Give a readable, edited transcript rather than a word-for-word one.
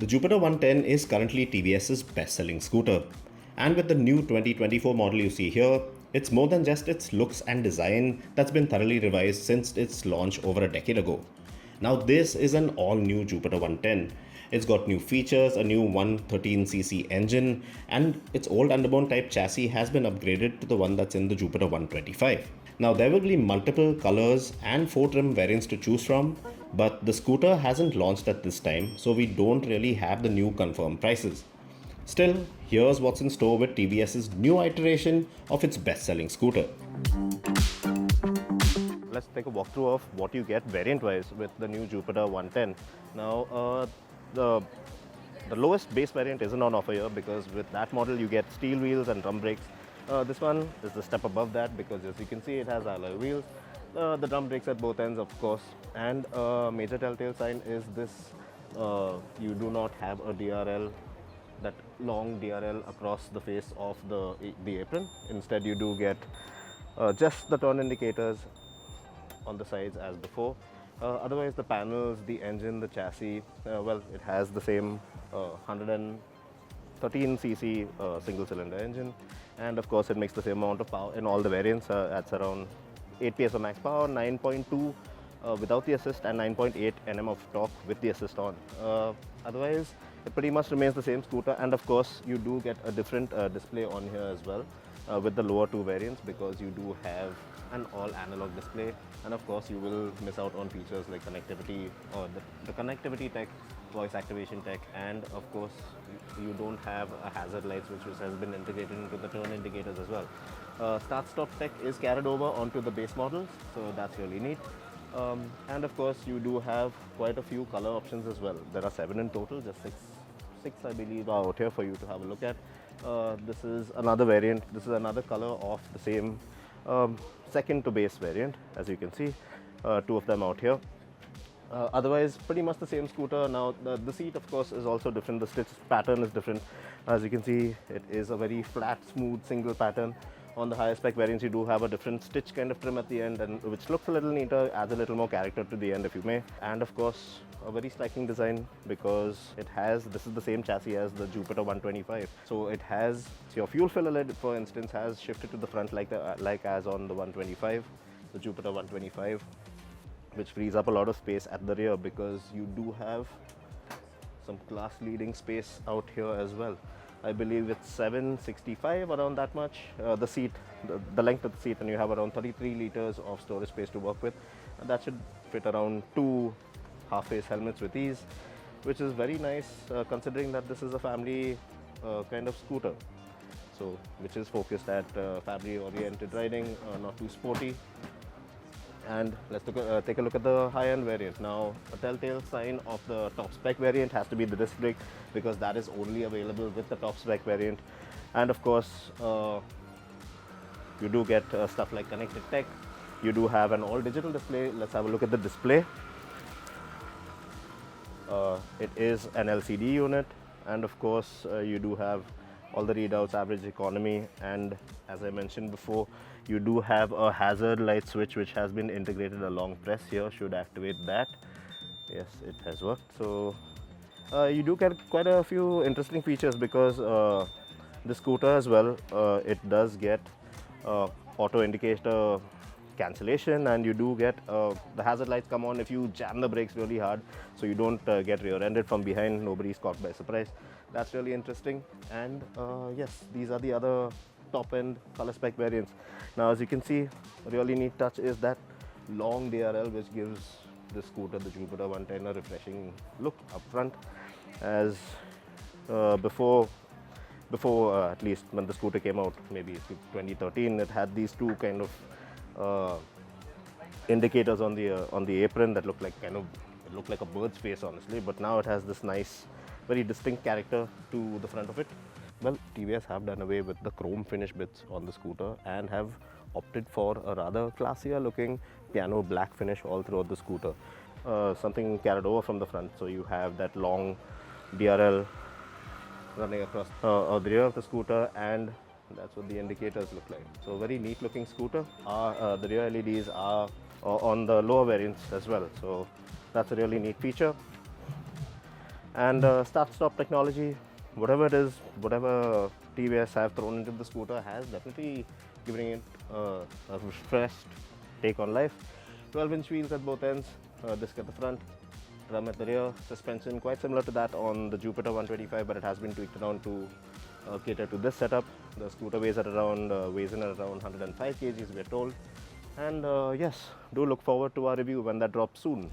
The Jupiter 110 is currently TVS's best-selling scooter. And with the new 2024 model you see here, it's more than just its looks and design that's been thoroughly revised since its launch over a decade ago. Now this is an all-new Jupiter 110. It's got new features, a new 113cc engine, and its old underbone type chassis has been upgraded to the one that's in the Jupiter 125. Now there will be multiple colors and 4 trim variants to choose from, but the scooter hasn't launched at this time, so we don't really have the new confirmed prices. Still, here's what's in store with TVS's new iteration of its best-selling scooter. Let's take a walkthrough of what you get variant-wise with the new Jupiter 110. Now, the lowest base variant isn't on offer here because with that model you get steel wheels and drum brakes. This one is the step above that because as you can see it has alloy wheels, the drum brakes at both ends of course, and a major telltale sign is this, you do not have a DRL, that long DRL across the face of the apron. Instead you do get just the turn indicators on the sides as before. Otherwise the panels, the engine, the chassis, well, it has the same 113cc single cylinder engine, and of course it makes the same amount of power in all the variants. That's around 8 PS of max power, 9.2 without the assist, and 9.8 Nm of torque with the assist on. Otherwise it pretty much remains the same scooter, and of course you do get a different display on here as well with the lower two variants, because you do have an all analog display, and of course you will miss out on features like connectivity, or the connectivity tech, voice activation tech, and of course you don't have a hazard lights which has been integrated into the turn indicators as well. Start stop tech is carried over onto the base models, so that's really neat. And of course you do have quite a few color options as well. There are 7 in total, just six I believe are out here for you to have a look at. This is another variant, this is another color of the same second to base variant, as you can see, 2 of them out here. Otherwise pretty much the same scooter. Now the seat of course is also different, the stitch pattern is different. As you can see, it is a very flat, smooth single pattern. On the higher spec variants you do have a different stitch kind of trim at the end, and which looks a little neater, adds a little more character to the end if you may. And of course a very striking design, because it has, this is the same chassis as the Jupiter 125, so it has your fuel filler lid for instance has shifted to the front like as on the 125, the Jupiter 125, which frees up a lot of space at the rear, because you do have some class leading space out here as well. I believe it's 765, around that much, the seat, the length of the seat, and you have around 33 liters of storage space to work with, and that should fit around 2 half-face helmets with ease, which is very nice considering that this is a family kind of scooter, so which is focused at family oriented riding, not too sporty. And let's take a look at the high-end variant. Now, a telltale sign of the top spec variant has to be the disc brake, because that is only available with the top spec variant. And of course, you do get stuff like connected tech. You do have an all-digital display. Let's have a look at the display. It is an LCD unit, and of course, you do have all the readouts, average economy, and as I mentioned before, you do have a hazard light switch which has been integrated. A long press here should activate that. Yes, it has worked. So you do get quite a few interesting features, because the scooter as well, it does get auto indicator cancellation, and you do get the hazard lights come on if you jam the brakes really hard, so you don't get rear-ended from behind, nobody's caught by surprise. That's really interesting. And yes, these are the other top-end color spec variants. Now as you can see, a really neat touch is that long DRL, which gives the scooter, the Jupiter 110, a refreshing look up front. As before at least when the scooter came out, maybe 2013, it had these two kind of indicators on the apron that looked like it looked like a bird's face honestly, but now it has this nice, very distinct character to the front of it. Well, TVS have done away with the chrome finish bits on the scooter and have opted for a rather classier looking piano black finish all throughout the scooter. Something carried over from the front, so you have that long DRL running across the rear of the scooter, and that's what the indicators look like. So very neat looking scooter. The rear LEDs are on the lower variants as well, so that's a really neat feature. And start-stop technology, whatever it is, whatever TVS have thrown into the scooter has definitely given it a refreshed take on life. 12-inch wheels at both ends, disc at the front, drum at the rear, suspension quite similar to that on the Jupiter 125, but it has been tweaked down to cater to this setup. The scooter weighs in at around 105 kgs, we are told. And yes, do look forward to our review when that drops soon.